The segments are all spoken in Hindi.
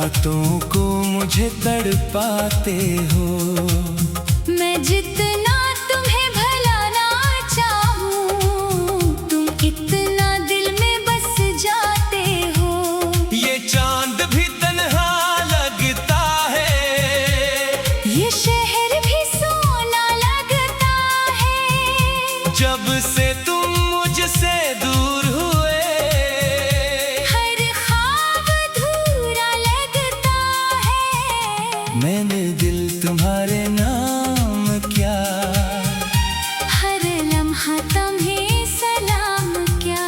रातों को मुझे तड़पाते हो। मैं जितना तुम्हें भलाना चाहूं, तुम इतना दिल में बस जाते हो। ये चांद भी तन्हा लगता है, ये शहर भी सोना लगता है। जब से तुम मुझसे दूर हुए, हर ख्वाब अधूरा लगता है। मैंने दिल तुम्हारे नाम किया, हर लम्हा तुम्हें सलाम क्या।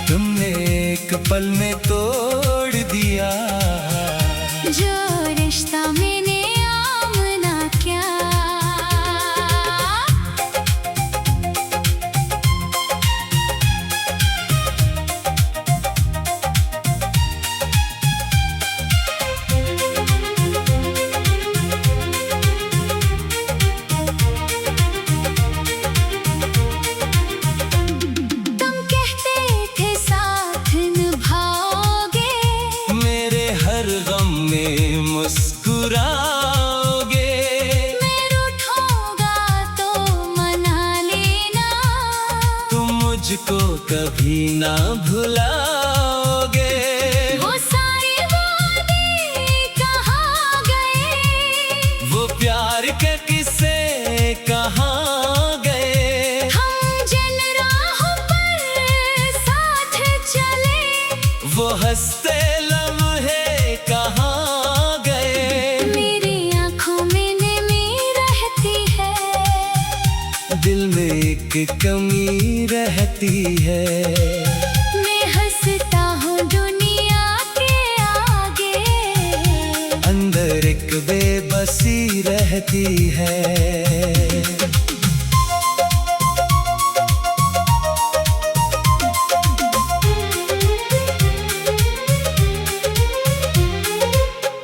तुमने एक पल में तोड़ दिया जो रिश्ता मैंने आमना क्या। तुम कहते थे साथ निभाओगे, मेरे हर गम में मुस्कुराओगे। मैं रूठूंगा तो मना लेना, तुम मुझको कभी ना भुलाओगे। वो सारे वादे कहाँ गए, वो प्यार के किस्से कहाँ गए। हम जिन राहों पर साथ चले, वो हंसते लम्हे कहाँ गए। मेरी आँखों में नमी रहती है, दिल में एक कमी रहती है। मैं हंसता हूँ दुनिया के आगे, अंदर एक बेबसी रहती है।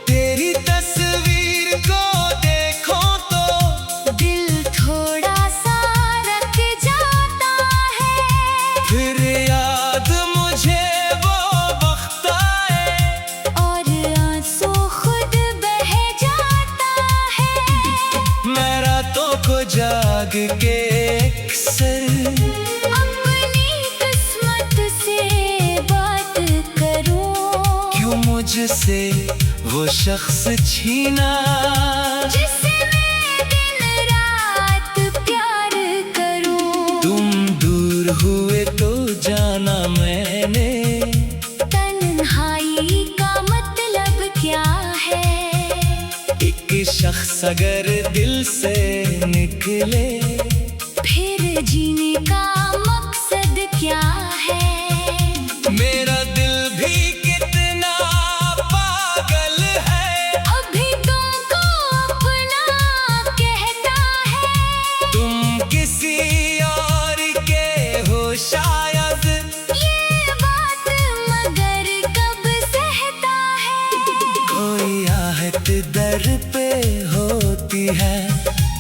तेरी तस्वीर को देखो तो दिल थोड़ा सा रख जाता है। फिर याद मुझे वो वक्त आए, और आंसू खुद बह जाता है। मैं रातों को जाग के अक्सर अपनी किस्मत से बात करूं, क्यों मुझसे वो शख्स छीना जिससे मैं दिन रात प्यार करूं। तुम दूर हुए तो जाना मैंने, तन्हाई का मतलब क्या है। एक शख्स अगर दिल से निकले, फिर जीने का मकसद क्या है। मेरा दिल भी कितना पागल है, अभी तुमको अपना कहता है। तुम किसी और के हो शायद। ये बात मगर कब सहता है। कोई आहट दर पे होती है,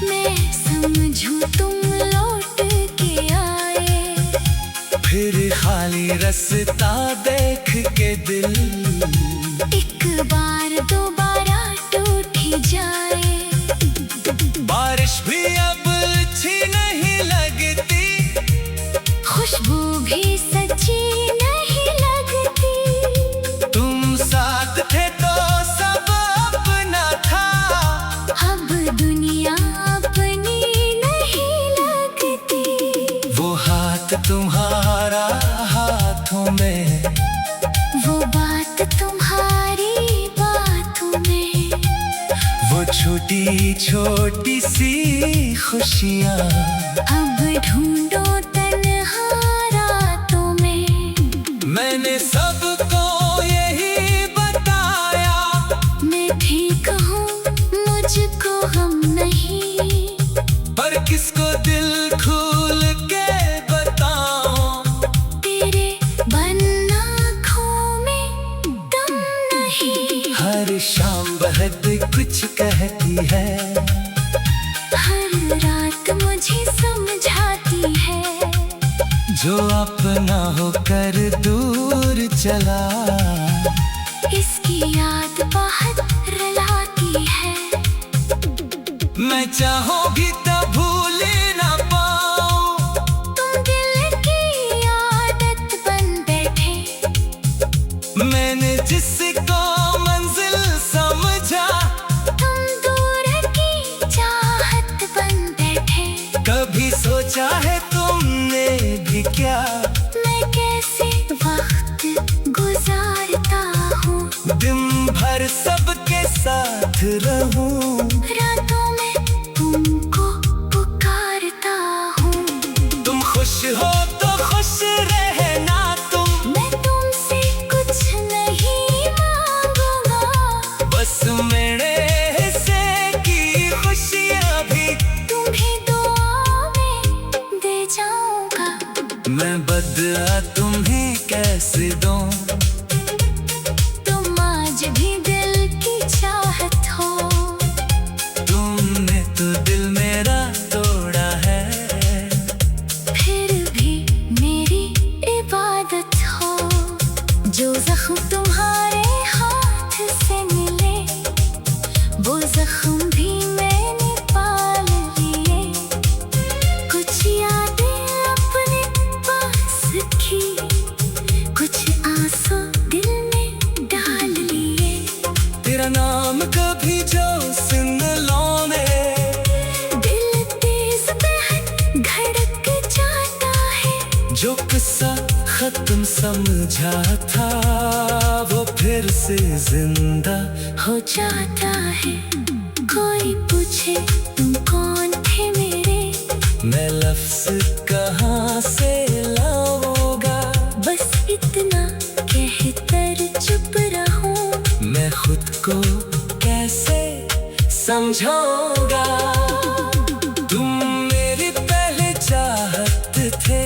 मैं समझूं तुम लौट के आए, फिर खाली रास्ता देख के दिल एक बार दोबारा टूट ही जाए। बारिश भी अब अच्छी नहीं लगती, खुशबू भी सच्ची नहीं लगती। तुम साथ थे तो सब अपना था, अब दुनिया अपनी नहीं लगती। वो हाथ तुम्हारा हाथों में, वो बात तुम्हारी बातों में, वो छोटी छोटी सी खुशियाँ अब ढूंढो तन्हा रातों में। मैंने सबको यही बताया, मैं ठीक हूँ मुझको गम नहीं, पर किसको दिल खोल के बताऊं। तेरे बन आँखों में दम नहीं। हर शाम बहत कुछ कहती है, हर रात मुझे समझाती है। जो अपना होकर दूर चला, इसकी याद चाहोगी तब भूल ना पाऊं। तुम दिल की आदत बन बैठे। मैंने जिसको मंजिल समझा, तुम दूर की चाहत बन बैठे। कभी सोचा है तुमने भी क्या, मैं कैसे वक्त गुजारता हूँ। दिन भर सबके साथ रहूं। रातों में तुमको पुकारता हूँ। तुम खुश हो तो खुश रहना तुम, मैं तुमसे कुछ नहीं मांगूंगा। बस मेरे हिस्से की खुशियाँ भी तुम्हें दुआ में दे जाऊंगा। मैं बदला तुम्हें कैसे दूं। तुम आज भी दिल की चाहत हो। तुमने तो दिल मेरा तोड़ा है, फिर भी मेरी इबादत हो। जो जख्म तुम्हारे हाथ से मिले, वो जख्म भी मैंने पाल लिए। कुछ यादें अपने पास की, कुछ आंसू दिल में डाल लिए। तेरा नाम कभी जो सुन लो मैं, दिल तेज बहन धड़क जाता है। जो किस्सा खत्म समझा था वो फिर से जिंदा हो जाता है। कोई पूछे तुम कौन थे मेरे, मैं लफ्ज कहाँ से लाऊंगा। बस इतना कहकर चुप रहूं। मैं खुद को कैसे समझाऊंगा। तुम मेरी पहले चाहत थे,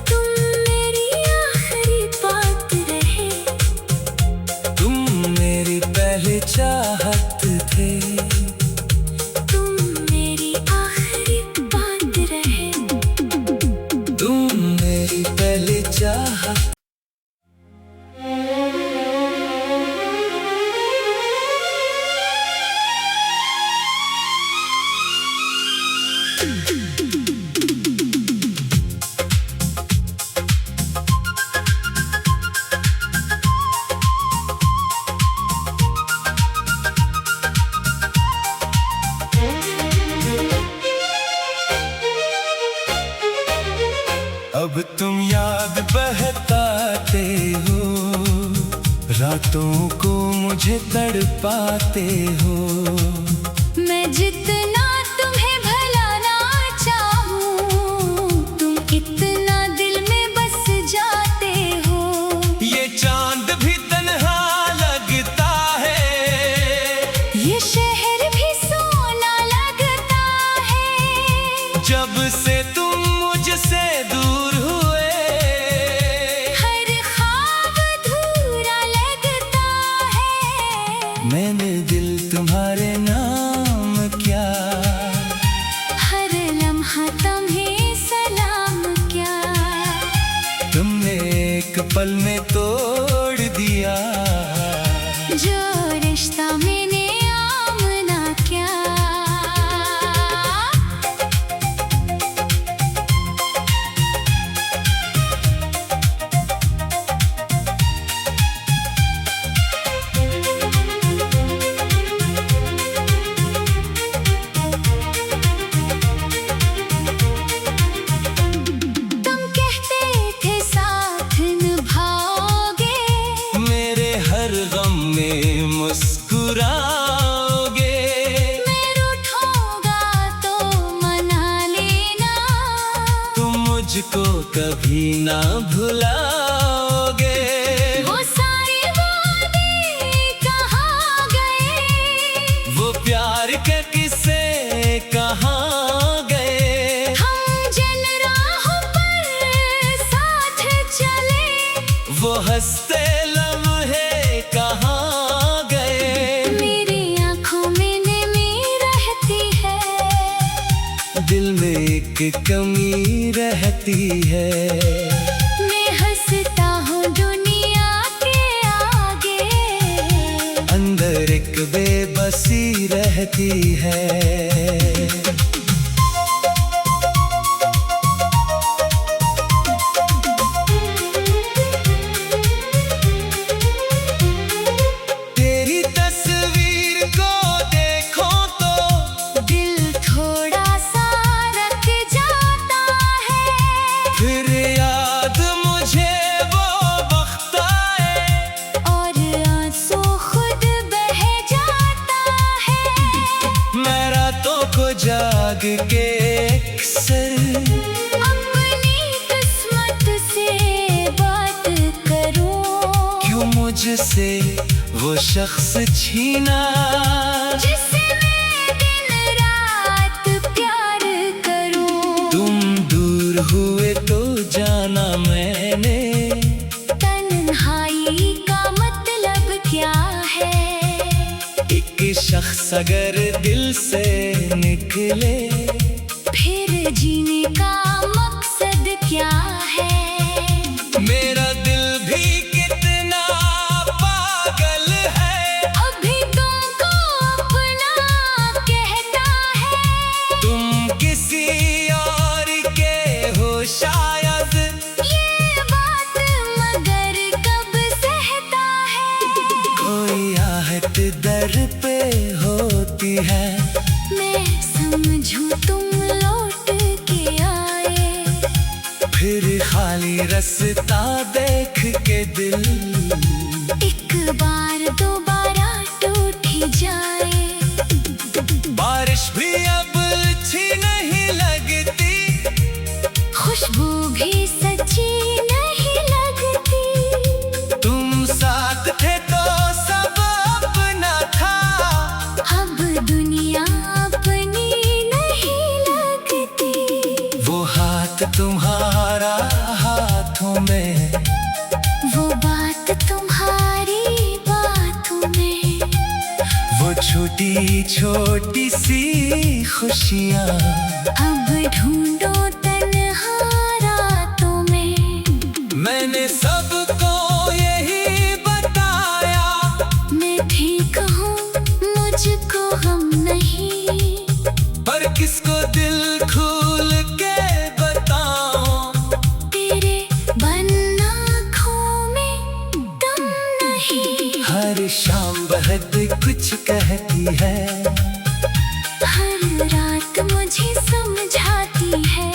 तुम मेरी आखिरी बात रहे। तुम मेरी पहले चाहत थे। तुम मेरी आखिरी बात रहे। तुम मेरी पहले चाहत। अब तुम याद बहकाते हो, रातों को मुझे तड़पाते हो। मैं जितना तुम्हें भलाना चाहूं, तुम इतना दिल में बस जाते हो। ये चांद भी तन्हा लगता है, ये शहर भी सोना लगता है। जब से तुम मुझसे दूर हुए। हर ख्वाब अधूरा लगता है। मैंने दिल तुम्हारे नाम किया, हर लम्हा तुम्हें सलाम क्या। तुमने एक पल में तोड़ दिया जो रिश्ता मैंने आमना क्या। तुम कहते थे साथ निभाओगे, मेरे हर गम में मुस्कुराओगे। मैं रूठूंगा तो मना लेना। तुम मुझको कभी ना भुलाओगे। वो सारे वादे कहाँ गए, वो प्यार के किस्से कहाँ गए। हम जिन राहों पर साथ चले, वो हंसते लम्हे कहाँ गए। मेरी आंखों में नमी रहती है। दिल में एक कमी रहती है। मैं हंसता हूँ दुनिया के आगे, अंदर एक बेबसी रह कहती है। तेरी तस्वीर को देखो तो दिल थोड़ा सा रख जाता है, फिर याद मुझे वो वक्त आए और आंसू खुद बह जाता है। मैं रातों को जाग के अक्सर अपनी किस्मत से बात करूं, क्यों मुझसे वो शख्स छीना जिससे मैं दिन रात प्यार करूं। तुम दूर हुए तो जाना मैंने तन्हाई का मतलब क्या है? एक शख्स अगर दिल से निकले फिर जीने का मकसद क्या है? मेरा दिल भी कितना पागल है, अभी तुमको अपना कहता है। तुम किसी और के हो शायद, ये बात मगर कब सहता है? कोई आहट दर पे होती है, मैं समझूं तुम लौट के आए, फिर खाली रास्ता देख के दिल एक बार दोबारा टूट ही जाए। बारिश भी अब अच्छी नहीं लगती, खुशबू भी सच्ची नहीं लगती। तुम साथ थे तो सब अपना था, अब दुनिया अपनी नहीं लगती। वो हाथ तुम्हारा हाथों में, वो बात तुम्हारी बातों में, वो छोटी छोटी सी खुशियाँ अब ढूंढो तन्हा रातों में। मैंने सबको यही बताया, मैं ठीक हूँ मुझको गम नहीं, पर किसको दिल खोल के बताऊं, तेरे बन आँखों में दम नहीं। हर शाम बहुत कुछ कहती है, हर रात मुझे समझाती है,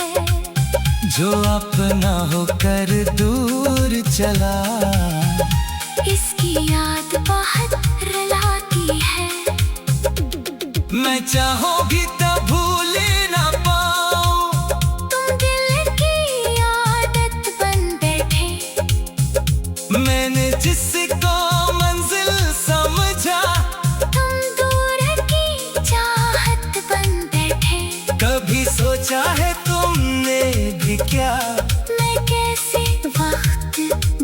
जो अपना होकर दूर चला इसकी याद बहुत रुलाती है। मैं चाहूंगी तो भूल ना पाऊं, तुम दिल की आदत बन बैठे, मैंने जिसको मंजिल समझा तुम दूर की चाहत बन बैठे। कभी सोचा है तुमने भी क्या, मैं कैसे वक्त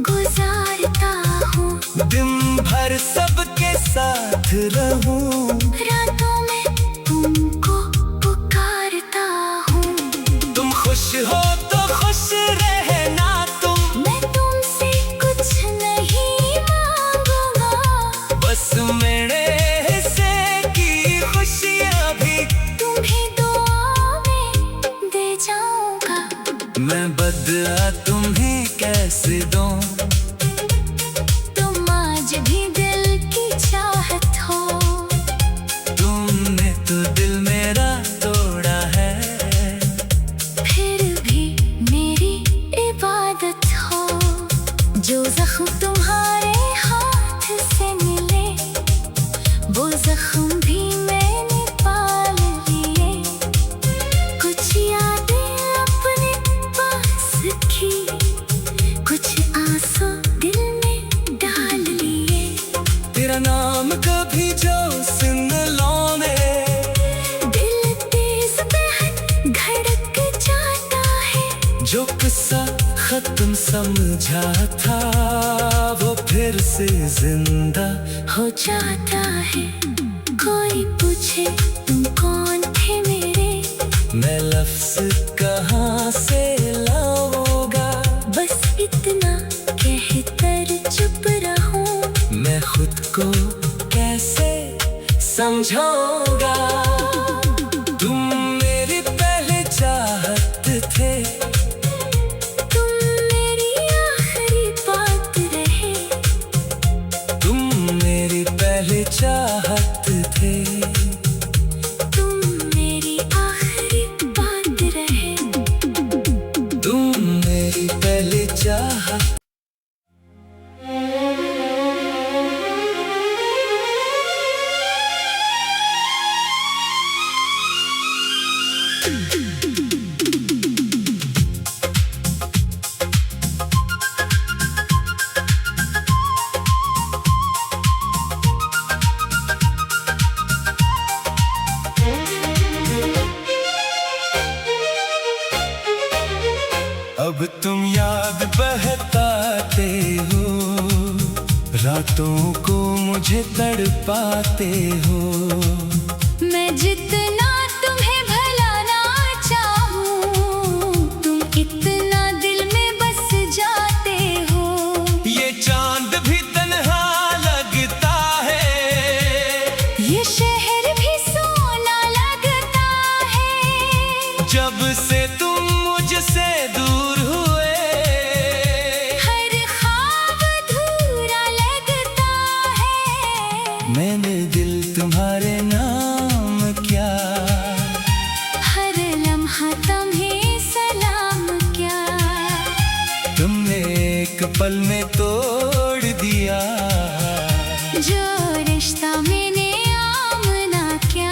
गुजारता हूँ, दिन भर सबके साथ रहूं, रातों में तुमको पुकारता हूँ। तुम खुश हो तो खुश रहना तुम, मैं तुमसे कुछ नहीं मांगूंगा, बस मेरे हिस्से की खुशियाँ भी तुम्हें दुआ में दे जाऊंगा। मैं बदला तुम्हें कैसे दूं, तुम आज भी दिल की चाहत हो, तुमने तो दिल मेरा तोड़ा है, फिर भी मेरी इबादत हो। जो जख्म तुम्हारे हाथ से मिले, वो जख्म भी मैंने पाल लिए। कुछ यादें अपने पास की, कुछ आंसू दिल में डाल लिए। तेरा नाम कभी जो सुन लो मैं, दिल तेज बहन धड़क जाता है, जो किस्सा खत्म समझा था वो फिर से जिंदा हो जाता है। कोई पूछे तुम कौन थे मेरे, मैं लफ्ज कहाँ से लाऊंगा, बस इतना कहकर चुप रहूं। मैं खुद को कैसे समझाऊंगा। तुम मेरी पहली चाहत थे, तुम मेरी आखिरी बात रहे। तुम मेरी पहली चाहत थे, तुम मेरी आखिरी बात रहे। तुम मेरी पहली चाहत। अब तुम याद बहकाते हो, रातों को मुझे तड़पाते हो। मैं जितना तुम्हें भलाना चाहूं, तुम इतना दिल में बस जाते हो। ये चांद भी तन्हा लगता है, ये शहर भी सोना लगता है। जब से तुम मुझसे दूर हुए, हर ख्वाब अधूरा लगता है। मैंने दिल तुम्हारे नाम किया, हर लम्हा तुम्हें सलाम क्या। तुमने एक पल में तोड़ दिया, जो रिश्ता मैंने आमना क्या।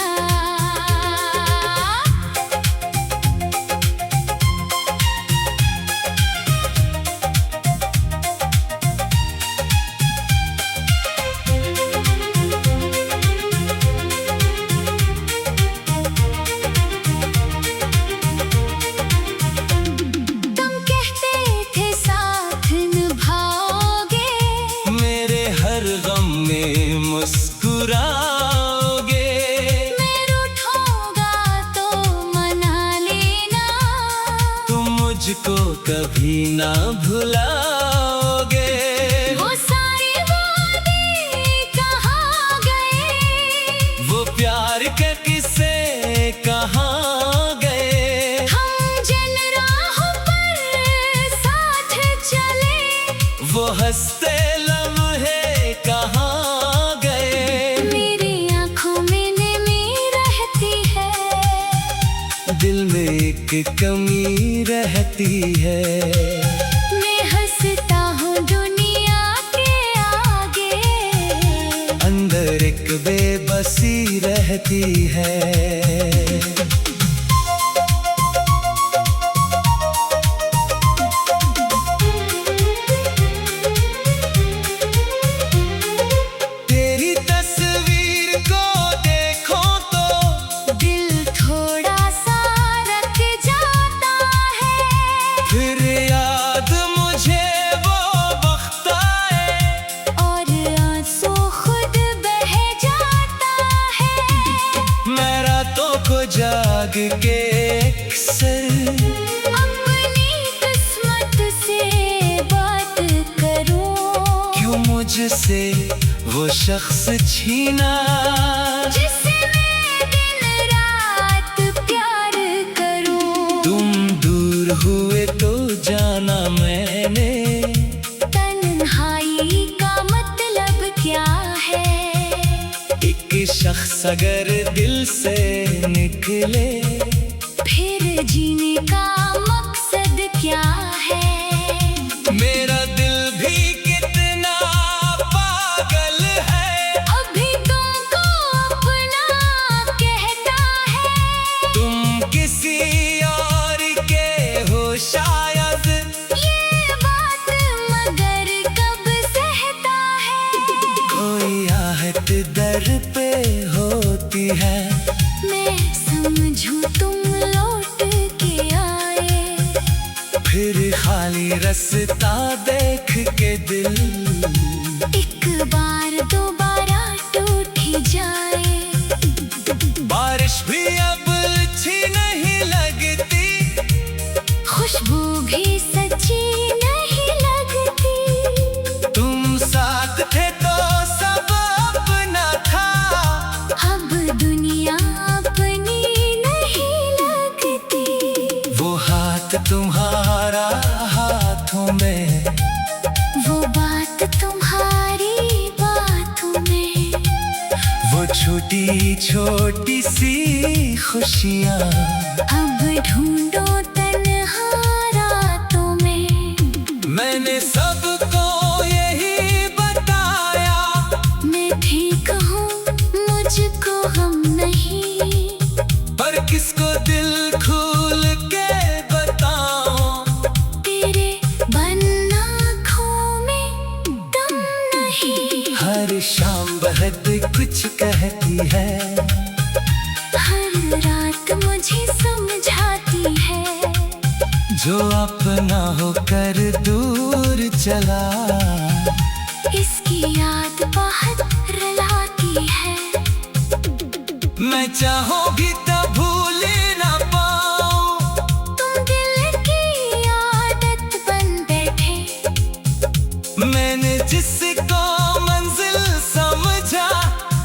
तुम कहते थे साथ निभाओगे, मेरे हर गम में मुस्कुराओगे। मैं रूठूंगा तो मना लेना, तुम मुझको कभी ना भुलाओगे। वो सारे वादे कहाँ गए, वो प्यार के किस्से कहाँ गए। हम जिन राहों पर साथ चले, वो हंसते लम्हे कहाँ गए। मेरी आँखों में नमी रहती है, दिल में एक कमी रहती है। मैं हंसता हूँ दुनिया के आगे, अंदर एक बेबसी रहती है। तेरी तस्वीर को देखो तो दिल थोड़ा सा रख जाता है। फिर याद मुझे वो वक्त आए, और आंसू खुद बह जाता है। मैं रातों को जाग के अक्सर अपनी किस्मत से बात करूं, क्यों मुझसे वो शख्स छीना, जिससे मैं दिन रात प्यार करूं। तुम दूर हुए तो जाना मैंने, तन्हाई का मतलब क्या है। एक शख्स अगर दिल से निकले, फिर जीने का मकसद क्या है। मेरा दिल भी कितना पागल है, अभी तुमको अपना कहता है। तुम किसी और के हो शायद, ये बात मगर कब सहता है। कोई आहट दर पे होती है। मैं समझूं तुम लौट के आए, फिर खाली रास्ता देख के दिल एक बार दोबारा टूट ही जाए। बारिश भी अब अच्छी नहीं लगती, खुशबू भी सच्ची नहीं लगती। तुम साथ थे तो सब अपना था। अब हाथ तुम्हारा हाथों में, वो बात तुम्हारी बातों में, वो छोटी छोटी सी खुशियाँ अब ढूंढो तन्हा रातों में। मैंने सबको यही बताया, मैं ठीक हूँ मुझको हम नहीं, पर किसको दिल खोल के बताऊं। तेरे बन्ना आँखों में दम नहीं। हर शाम बहत कुछ कहती है, हर रात मुझे समझाती है, जो अपना होकर दूर चला, इसकी याद बहुत रुलाती है। मैं चाहूंगी तो भूल ना पाऊं। तुम दिल की आदत बन बैठे, मैंने जिसको मंजिल समझा,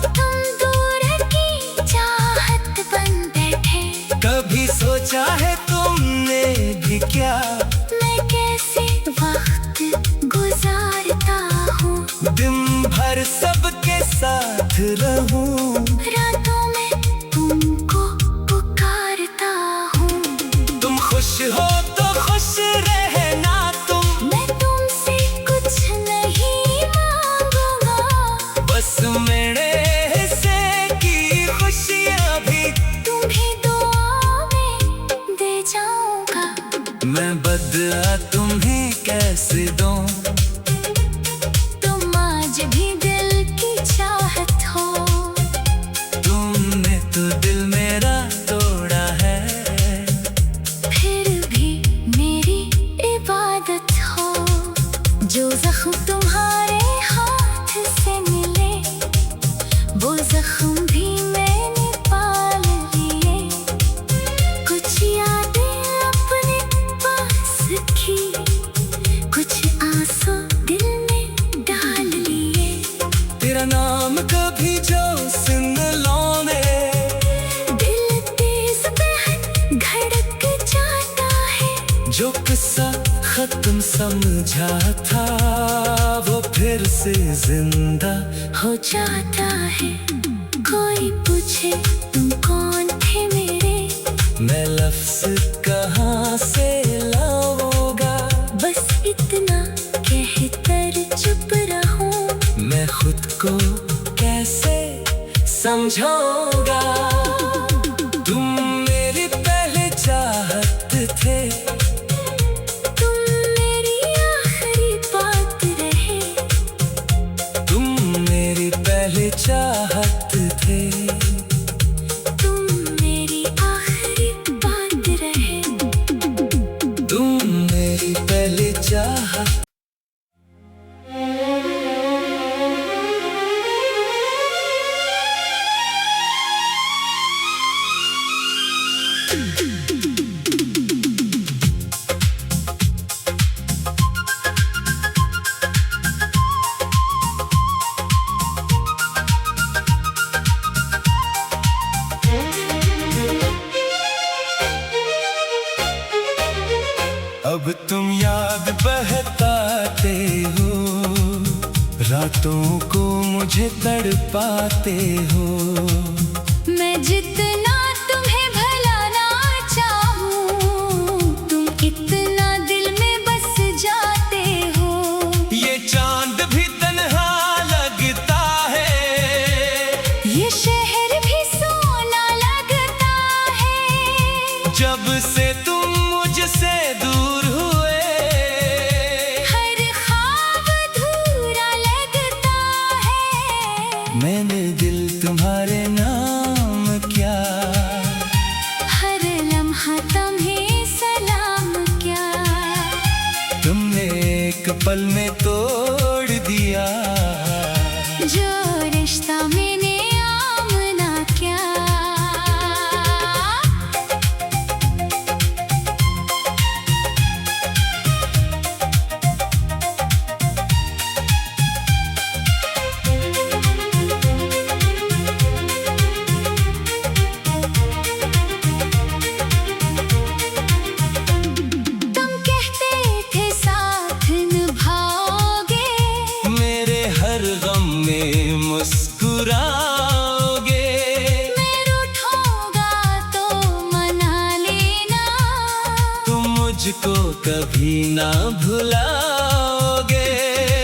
तुम दूर की चाहत बन बैठे। कभी सोचा है तुमने भी क्या, मैं कैसे वक्त गुजारता हूँ, दिन भर सबके साथ रहूं। रातों में तुमको पुकारता हूँ। तुम खुश हो तो खुश रहना तुम, मैं तुमसे कुछ नहीं मांगूंगा, बस मेरे हिस्से की खुशियाँ भी तुम्हें दुआ में दे जाऊंगा। मैं बदला तुम्हें कैसे दूं। तुम आज भी दिल की चाहत हो, तुमने तो दिल मेरा तोड़ा है, फिर भी मेरी इबादत हो। जो जख्म तुम्हारे हाथ से मिले, वो जख्म भी मैंने पाल लिए। कुछ यादें अपने पास की, कुछ आंसू दिल में डाल लिए। तेरा नाम कभी जो सुन लो मैं, दिल तेज बहन धड़क जाता है। जो किस्सा खत्म समझा था, वो फिर से जिंदा हो जाता है। कोई पूछे तुम कौन थे मेरे, मैं लफ्ज कहाँ से लाऊंगा। बस इतना कहकर चुप रहूं। मैं खुद को कैसे समझाऊंगा। तुम मेरी पहले चाहत थे, तुम मेरी आखिरी बात रहे। तुम मेरी पहले चाहत थे, तुम मेरी आखिरी बात रहे। तुम मेरी पहले चाहत। अब तुम याद बहताते हो, रातों को मुझे तड़पाते हो। मैं जितना तुम्हें भलाना चाहूं, तुम इतना दिल में बस जाते हो। ये चांद भी तन्हा लगता है, ये शहर भी सोना लगता है। जब से तुम मुझसे दूर हुए, हर ख्वाब अधूरा लगता है। मैंने दिल तुम्हारे नाम क्या, हर लम्हा तुम्हें सलाम क्या। तुमने एक पल में तोड़ दिया, जो रिश्ता मैंने आमना क्या। में मुस्कुराओगे। मैं रूठूंगा तो मना लेना, तुम मुझको कभी ना भुलाओगे।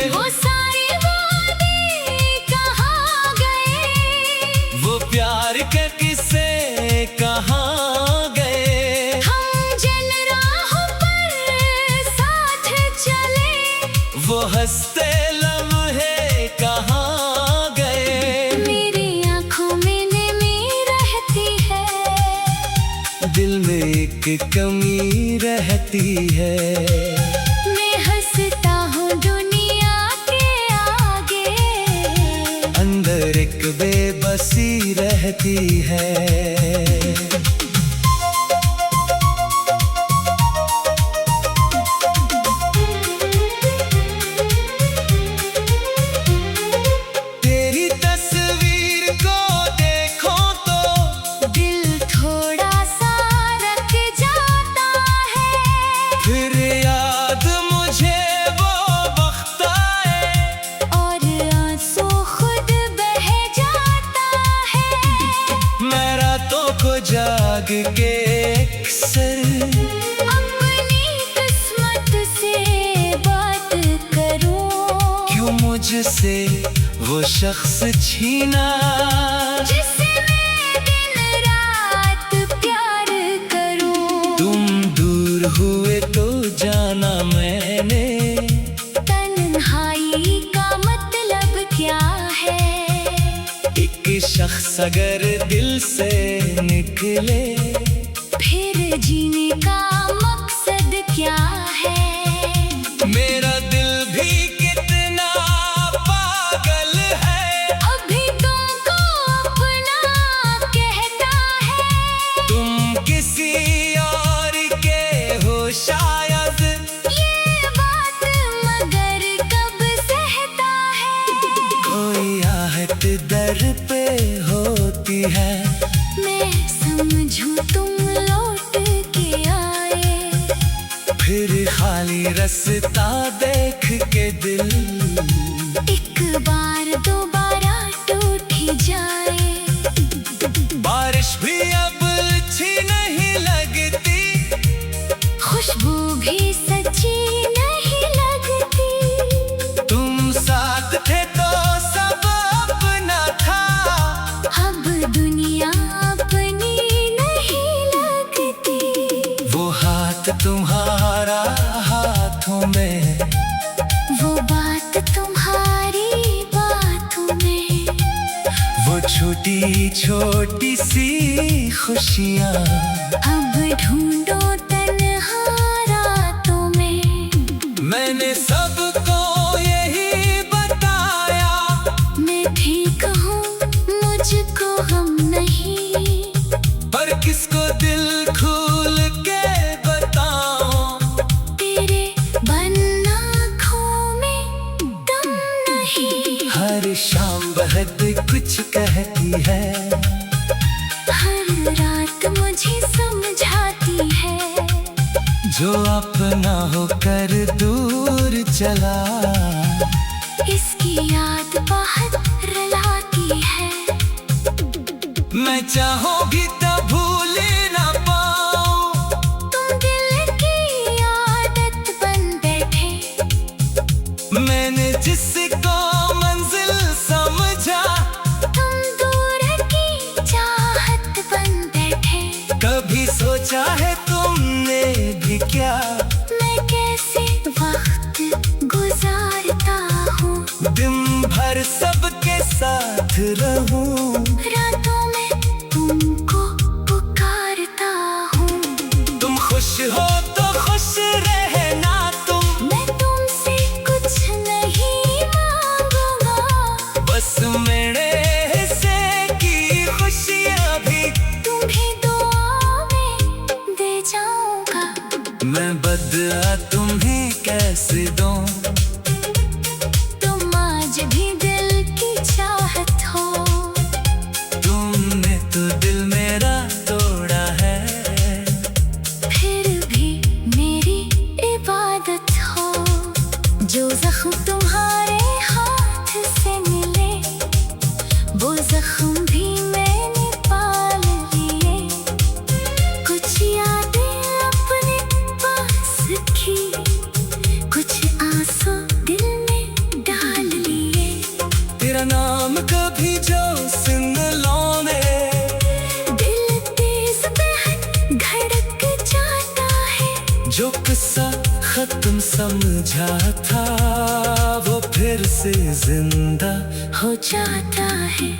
वो सारे वादे कहाँ गए, वो प्यार के किस्से कहाँ गए। हम जिन राहों पर साथ चले, वो हंसते लम्हे कहाँ गए। मेरी आँखों में नमी रहती है, दिल में एक कमी रहती है। मैं हंसता हूँ दुनिया के आगे, अंदर एक बेबसी रहती है। तेरी तस्वीर को देखो तो दिल थोड़ा सा रख जाता है, फिर याद मुझे वो वक्त आए। और आंसू खुद बह जाता है। मैं रातों को जाग के अक्सर अपनी किस्मत से बात करूं, क्यों मुझसे वो शख्स छीना। जिससे मैं दिन रात प्यार करूं। तुम दूर हुए तो जाना मैंने, तन्हाई का मतलब क्या है, एक शख्स अगर दिल से निकले, फिर जीने का मकसद क्या है। मेरा दिल भी कितना पागल है, अभी तुमको अपना कहता है, तुम किसी और के हो शायद। ये बात मगर कब सहता है। कोई आहट दर पे होती है, मैं समझूं तुम लौट के आए, फिर खाली रास्ता देख के दिल एक बार दोबारा टूट ही जाए। बारिश भी अब अच्छी नहीं लगती, खुशबू भी सच्ची नहीं लगती, तुम साथ थे तो सब अपना था। अब दुनिया अपनी नहीं लगती। वो हाथ तुम्हारा हाथों में, वो बात तुम्हारी बातों में, वो छोटी छोटी सी खुशियाँ अब ढूंढो तन्हा रातों में। मैंने सबको यही बताया, मैं ठीक हूँ मुझको गम नहीं, पर किसको दिल खोल के बताऊं। तेरे बन आँखों में दम नहीं। हर शाम बहुत कुछ कहती है, हर रात मुझे समझाती है, जो अपना होकर दूर चला, इसकी याद बहुत रुलाती है। मैं चाहूं भी तो भूल ना पाऊं। तुम दिल की आदत बन बैठे, मैंने जिसको मंजिल समझा, तुम दूर की चाहत बन बैठे। कभी सोचा है तुमने भी क्या, मैं कैसे वक्त गुजारता हूँ, दिन भर सबके साथ रहूं। रातों में तुमको पुकारता हूँ। तुम खुश हो तो खुश रहना तुम, मैं तुमसे कुछ नहीं मांगूंगा, बस मेरे हिस्से की खुशियाँ भी तुम्हें दुआ में दे जाऊंगा। मैं बदला तुम्हें कैसे दूं। तुम आज भी दिल की चाहत हो, तुम तेरा नाम कभी जो सुन लो ने, दिल तेज बहन धड़क जाता है। जो किस्सा खत्म समझा था वो फिर से जिंदा हो जाता है।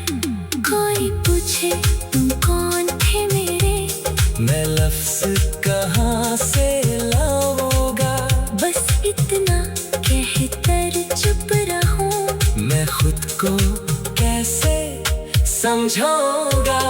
कोई पूछे तुम कौन थे मेरे, मैं लफ्ज कहाँ से लाऊंगा, बस इतना कहकर चुप रहूं। मैं खुद को कैसे समझाऊंगा।